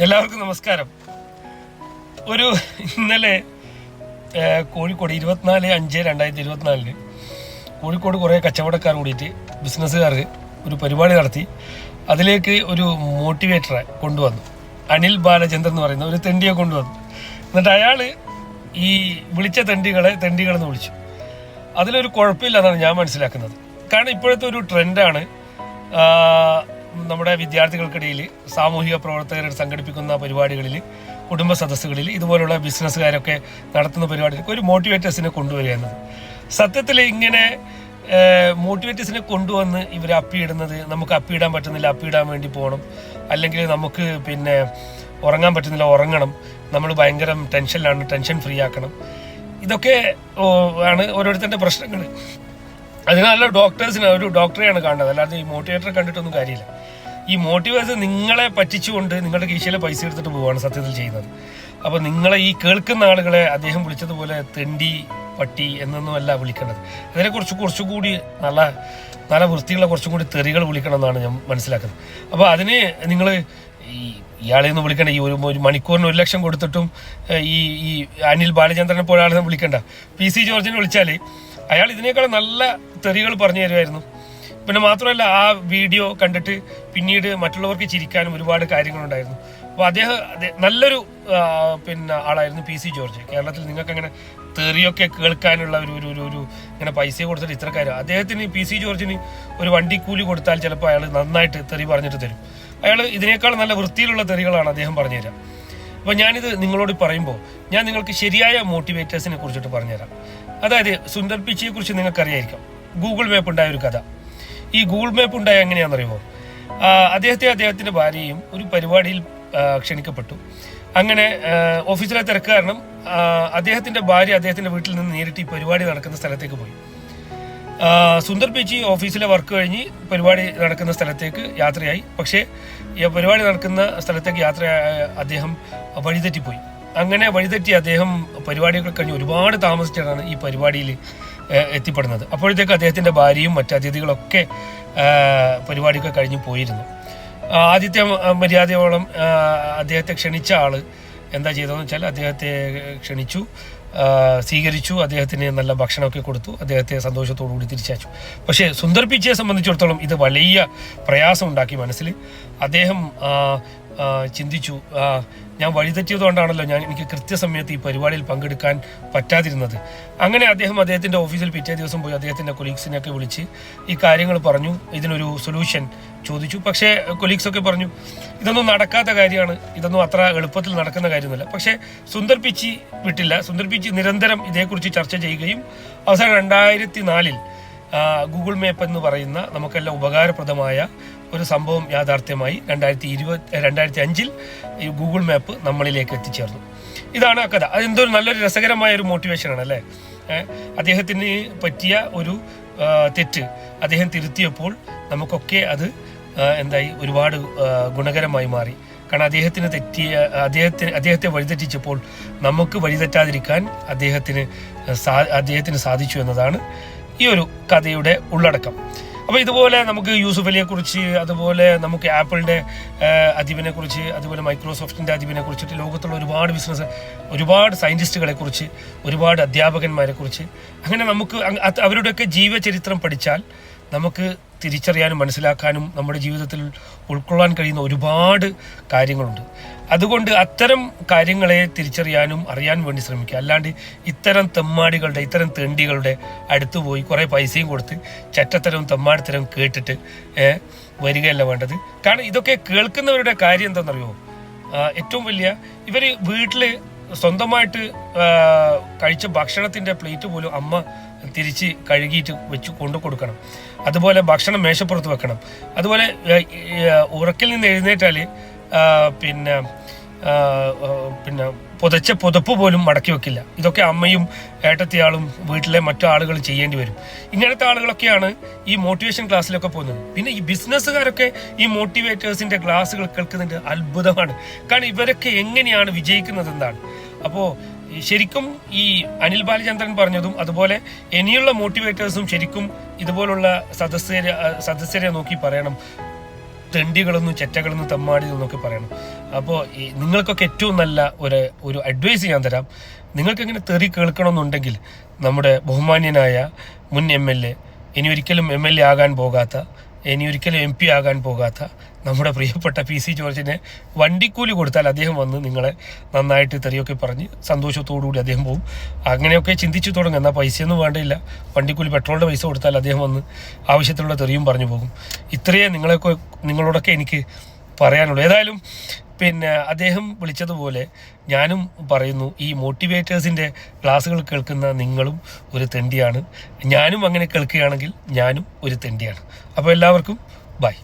എല്ലാവർക്കും നമസ്കാരം. ഒരു ഇന്നലെ കോഴിക്കോട് 24/5/2024 കോഴിക്കോട് കുറേ കച്ചവടക്കാർ കൂടിയിട്ട് ബിസിനസ്സുകാർക്ക് ഒരു പരിപാടി നടത്തി. അതിലേക്ക് ഒരു മോട്ടിവേറ്ററെ കൊണ്ടുവന്നു. അനിൽ ബാലചന്ദ്രൻ എന്ന് പറയുന്ന ഒരു തെണ്ടിയെ കൊണ്ടുവന്നു. എന്നിട്ട് അയാൾ ഈ വിളിച്ച തെണ്ടികളെന്ന് വിളിച്ചു. അതിലൊരു കുഴപ്പമില്ല എന്നാണ് ഞാൻ മനസ്സിലാക്കുന്നത്. കാരണം ഇപ്പോഴത്തെ ഒരു ട്രെൻഡാണ് നമ്മുടെ വിദ്യാർത്ഥികൾക്കിടയിൽ സാമൂഹിക പ്രവർത്തകർ സംഘടിപ്പിക്കുന്ന പരിപാടികളിൽ, കുടുംബ സദസ്സുകളിൽ, ഇതുപോലുള്ള ബിസിനസ്സുകാരൊക്കെ നടത്തുന്ന പരിപാടികൾക്ക് ഒരു മോട്ടിവേറ്റേഴ്സിനെ കൊണ്ടുവരിക എന്നത്. സത്യത്തിൽ ഇങ്ങനെ മോട്ടിവേറ്റേഴ്സിനെ കൊണ്ടുവന്ന് ഇവർ അപ്പിയിടുന്നത്, നമുക്ക് അപ്പിയിടാൻ പറ്റുന്നില്ല, അപ്പിയിടാൻ വേണ്ടി പോകണം, അല്ലെങ്കിൽ നമുക്ക് ഉറങ്ങാൻ പറ്റുന്നില്ല, ഉറങ്ങണം, നമ്മൾ ഭയങ്കര ടെൻഷനിലാണ്, ടെൻഷൻ ഫ്രീ ആക്കണം, ഇതൊക്കെ ആണ് ഓരോരുത്തരുടെ പ്രശ്നങ്ങൾ. അതിനുള്ള ഒരു ഡോക്ടറെയാണ് കാണുന്നത്, അല്ലാതെ ഈ മോട്ടിവേറ്ററെ കണ്ടിട്ടൊന്നും കാര്യമില്ല. ഈ മോട്ടിവേറ്റർ നിങ്ങളെ പറ്റിച്ചുകൊണ്ട് നിങ്ങളുടെ കീശയിലെ പൈസ എടുത്തിട്ട് പോവുകയാണ് സത്യത്തിൽ ചെയ്യുന്നത്. അപ്പോൾ നിങ്ങളെ ഈ കേൾക്കുന്ന ആളുകളെ അദ്ദേഹം വിളിച്ചതുപോലെ തെണ്ടി, പട്ടി എന്നൊന്നുമല്ല വിളിക്കേണ്ടത്. അതിനെക്കുറിച്ച് കുറച്ചുകൂടി നല്ല വൃത്തിയുള്ള കുറച്ചും കൂടി തെറികൾ വിളിക്കണം എന്നാണ് ഞാൻ മനസ്സിലാക്കുന്നത്. അപ്പോൾ അതിന് നിങ്ങൾ ഇയാളെ ഒന്ന് വിളിക്കണ്ട. ഈ ഒരു മണിക്കൂറിന് 1 ലക്ഷം കൊടുത്തിട്ടും ഈ അനിൽ ബാലചന്ദ്രനെ പോലെ ആളെ വിളിക്കണ്ട. PC ജോർജിനെ വിളിച്ചാൽ അയാൾ ഇതിനേക്കാൾ നല്ല തെറികൾ പറഞ്ഞു തരുമായിരുന്നു. പിന്നെ മാത്രമല്ല, ആ വീഡിയോ കണ്ടിട്ട് പിന്നീട് മറ്റുള്ളവർക്ക് ചിരിക്കാനും ഒരുപാട് കാര്യങ്ങളുണ്ടായിരുന്നു. അപ്പോൾ അദ്ദേഹം നല്ലൊരു ആളായിരുന്നു PC ജോർജ്. കേരളത്തിൽ നിങ്ങൾക്ക് അങ്ങനെ തെറിയൊക്കെ കേൾക്കാനുള്ള ഒരു ഇങ്ങനെ പൈസ കൊടുത്തിട്ട് ഇത്ര കാര്യം. അദ്ദേഹത്തിന് PC ജോർജിന് ഒരു വണ്ടിക്കൂലി കൊടുത്താൽ ചിലപ്പോൾ അയാൾ നന്നായിട്ട് തെറി പറഞ്ഞിട്ട് തരും. അയാൾ ഇതിനേക്കാൾ നല്ല വൃത്തിയിലുള്ള തെറികളാണ് അദ്ദേഹം പറഞ്ഞു തരാം. അപ്പോൾ ഞാനിത് നിങ്ങളോട് പറയുമ്പോൾ ഞാൻ നിങ്ങൾക്ക് ശരിയായ മോട്ടിവേറ്റേഴ്സിനെ കുറിച്ചിട്ട് പറഞ്ഞുതരാം. അതായത് സുന്ദർ പിച്ചയെ കുറിച്ച് നിങ്ങൾക്കറിയായിരിക്കാം. ഗൂഗിൾ മാപ്പ് ഉണ്ടായ ഒരു കഥ. ഈ ഗൂഗിൾ മാപ്പ് ഉണ്ടായ എങ്ങനെയാണെന്നറിയുമോ? അദ്ദേഹത്തിൻ്റെ ഭാര്യയും ഒരു പരിപാടിയിൽ ക്ഷണിക്കപ്പെട്ടു. അങ്ങനെ ഓഫീസിലെ തിരക്ക് കാരണം അദ്ദേഹത്തിൻ്റെ ഭാര്യ അദ്ദേഹത്തിൻ്റെ വീട്ടിൽ നിന്ന് നേരിട്ട് ഈ പരിപാടി നടക്കുന്ന സ്ഥലത്തേക്ക് പോയി. സുന്ദർ പിച്ചി ഓഫീസിലെ വർക്ക് കഴിഞ്ഞ് പരിപാടി നടക്കുന്ന സ്ഥലത്തേക്ക് യാത്രയായി. പക്ഷേ ഈ പരിപാടി നടക്കുന്ന സ്ഥലത്തേക്ക് അദ്ദേഹം വഴിതെറ്റിപ്പോയി. അങ്ങനെ വഴിതെറ്റി അദ്ദേഹം പരിപാടികൾ കഴിഞ്ഞ് ഒരുപാട് താമസിച്ചാണ് ഈ പരിപാടിയിൽ എത്തിപ്പെടുന്നത്. അപ്പോഴത്തേക്ക് അദ്ദേഹത്തിൻ്റെ ഭാര്യയും മറ്റ് അതിഥികളൊക്കെ പരിപാടിയൊക്കെ കഴിഞ്ഞ് പോയിരുന്നു. ആദ്യത്തെ മര്യാദയോളം അദ്ദേഹത്തെ ക്ഷണിച്ച ആൾ എന്താ ചെയ്തതെന്ന് വെച്ചാൽ അദ്ദേഹത്തെ ക്ഷണിച്ചു, സ്വീകരിച്ചു, അദ്ദേഹത്തിന് നല്ല ഭക്ഷണമൊക്കെ കൊടുത്തു, അദ്ദേഹത്തെ സന്തോഷത്തോടു കൂടി തിരിച്ചയച്ചു. പക്ഷേ സുന്ദർ പിച്ചയെ സംബന്ധിച്ചിടത്തോളം ഇത് വലിയ പ്രയാസം ഉണ്ടാക്കി മനസ്സിൽ. അദ്ദേഹം ചിന്തിച്ചു, ഞാൻ വഴിതെറ്റിയതുകൊണ്ടാണല്ലോ എനിക്ക് കൃത്യസമയത്ത് ഈ പരിപാടിയിൽ പങ്കെടുക്കാൻ പറ്റാതിരുന്നത്. അങ്ങനെ അദ്ദേഹത്തിൻ്റെ ഓഫീസിൽ പിറ്റേ ദിവസം പോയി അദ്ദേഹത്തിൻ്റെ കൊലീഗ്സിനെയൊക്കെ വിളിച്ച് ഈ കാര്യങ്ങൾ പറഞ്ഞു, ഇതിനൊരു സൊല്യൂഷൻ ചോദിച്ചു. പക്ഷേ കൊലീഗ്സൊക്കെ പറഞ്ഞു ഇതൊന്നും നടക്കാത്ത കാര്യമാണ്, ഇതൊന്നും അത്ര എളുപ്പത്തിൽ നടക്കുന്ന കാര്യമൊന്നുമില്ല. പക്ഷേ സുന്ദർ പിച്ചി വിട്ടില്ല. സുന്ദർ പിച്ചി നിരന്തരം ഇതേക്കുറിച്ച് ചർച്ച ചെയ്യുകയും അവസാനം 2004 ഗൂഗിൾ മാപ്പ് എന്ന് പറയുന്ന നമുക്കെല്ലാം ഉപകാരപ്രദമായ ഒരു സംഭവം യാഥാർത്ഥ്യമായി. 2005 ഈ ഗൂഗിൾ മാപ്പ് നമ്മളിലേക്ക് എത്തിച്ചേർന്നു. ഇതാണ് ആ കഥ. അതെന്തൊരു നല്ലൊരു രസകരമായ ഒരു മോട്ടിവേഷനാണ് അല്ലേ. അദ്ദേഹത്തിന് പറ്റിയ ഒരു തെറ്റ് അദ്ദേഹം തിരുത്തിയപ്പോൾ നമുക്കൊക്കെ അത് ഒരുപാട് ഗുണകരമായി മാറി. കാരണം അദ്ദേഹത്തെ വഴിതെറ്റിച്ചപ്പോൾ നമുക്ക് വഴിതെറ്റാതിരിക്കാൻ അദ്ദേഹത്തിന് സാധിച്ചു എന്നതാണ് ഈ ഒരു കഥയുടെ ഉള്ളടക്കം. അപ്പോൾ ഇതുപോലെ നമുക്ക് യൂസുഫ് അലിയെ കുറിച്ച്, അതുപോലെ നമുക്ക് ആപ്പിളിൻ്റെ അധിപനെ കുറിച്ച്, അതുപോലെ മൈക്രോസോഫ്റ്റിൻ്റെ അധിപനെ കുറിച്ചിട്ട്, ലോകത്തുള്ള ഒരുപാട് സയൻറ്റിസ്റ്റുകളെ കുറിച്ച്, ഒരുപാട് അധ്യാപകന്മാരെ കുറിച്ച്, അങ്ങനെ നമുക്ക് അവരുടെയൊക്കെ ജീവചരിത്രം പഠിച്ചാൽ നമുക്ക് തിരിച്ചറിയാനും മനസ്സിലാക്കാനും നമ്മുടെ ജീവിതത്തിൽ ഉൾക്കൊള്ളാൻ കഴിയുന്ന ഒരുപാട് കാര്യങ്ങളുണ്ട്. അതുകൊണ്ട് അത്തരം കാര്യങ്ങളെ തിരിച്ചറിയാനും അറിയാൻ വേണ്ടി ശ്രമിക്കുക. അല്ലാണ്ട് ഇത്തരം തെണ്ടികളുടെ അടുത്ത് പോയി കുറേ പൈസയും കൊടുത്ത് ചെറ്റത്തരവും തെമ്മാടിത്തരവും കേട്ടിട്ട് വരികയല്ല വേണ്ടത്. കാരണം ഇതൊക്കെ കേൾക്കുന്നവരുടെ കാര്യം എന്താണെന്നറിയോ? ഏറ്റവും വലിയ ഇവർ വീട്ടിൽ സ്വന്തമായിട്ട് കഴിച്ച ഭക്ഷണത്തിൻ്റെ പ്ലേറ്റ് പോലും അമ്മ തിരിച്ച് കഴുകിയിട്ട് വെച്ച് കൊണ്ടു കൊടുക്കണം. അതുപോലെ ഭക്ഷണം മേശപ്പുറത്ത് വെക്കണം. അതുപോലെ ഉറക്കിൽ നിന്ന് എഴുന്നേറ്റാൽ പിന്നെ പുതച്ച പുതപ്പ് പോലും മടക്കി വെക്കില്ല. ഇതൊക്കെ അമ്മയും ഏട്ടത്തിയാളും വീട്ടിലെ മറ്റു ആളുകൾ ചെയ്യേണ്ടി വരും. ഇങ്ങനത്തെ ആളുകളൊക്കെയാണ് ഈ മോട്ടിവേഷൻ ക്ലാസ്സിലൊക്കെ പോകുന്നത്. പിന്നെ ഈ ബിസിനസ്സുകാരൊക്കെ ഈ മോട്ടിവേറ്റേഴ്സിന്റെ ക്ലാസ്സുകൾ കേൾക്കുന്നുണ്ട്. അത്ഭുതമാണ്. കാരണം ഇവരൊക്കെ എങ്ങനെയാണ് വിജയിക്കുന്നത് എന്താണ്. അപ്പോൾ ശരിക്കും ഈ അനിൽ ബാലചന്ദ്രൻ പറഞ്ഞതും അതുപോലെ ഇനിയുള്ള മോട്ടിവേറ്റേഴ്സും ശരിക്കും ഇതുപോലുള്ള സദസ്യരെ നോക്കി പറയണം, തെണ്ടികളെന്നും ചെറ്റകളെന്നും തെമ്മാടികളെന്നൊക്കെ പറയണം. അപ്പോൾ നിങ്ങൾക്കൊക്കെ ഏറ്റവും നല്ല ഒരു അഡ്വൈസ് ഞാൻ തരാം. നിങ്ങൾക്കിങ്ങനെ തെറി കേൾക്കണമെന്നുണ്ടെങ്കിൽ നമ്മുടെ ബഹുമാന്യനായ മുൻ MLA, ഇനി ഒരിക്കലും MLA ആകാൻ പോകാത്ത, ഇനി ഒരിക്കലും MP ആകാൻ പോകാത്ത നമ്മുടെ പ്രിയപ്പെട്ട PC ജോർജിനെ വണ്ടിക്കൂലി കൊടുത്താൽ അദ്ദേഹം വന്ന് നിങ്ങളെ നന്നായിട്ട് തെറിയൊക്കെ പറഞ്ഞ് സന്തോഷത്തോടുകൂടി അദ്ദേഹം പോകും. അങ്ങനെയൊക്കെ ചിന്തിച്ചു തുടങ്ങും. എന്നാൽ പൈസയൊന്നും വേണ്ടിയില്ല, വണ്ടിക്കൂലി പെട്രോളിൻ്റെ പൈസ കൊടുത്താൽ അദ്ദേഹം വന്ന് ആവശ്യത്തിലുള്ള തെറിയും പറഞ്ഞു പോകും. ഇത്രയേ നിങ്ങളോടൊക്കെ എനിക്ക് പറയാനുള്ളൂ. ഏതായാലും പിന്നെ അദ്ദേഹം വിളിച്ചതുപോലെ ഞാനും പറയുന്നു, ഈ മോട്ടിവേറ്റേഴ്സിൻ്റെ ക്ലാസ്സുകൾ കേൾക്കുന്ന നിങ്ങളും ഒരു തെണ്ടിയാണ്, ഞാനും അങ്ങനെ കേൾക്കുകയാണെങ്കിൽ ഞാനും ഒരു തെണ്ടിയാണ്. അപ്പോൾ എല്ലാവർക്കും ബൈ.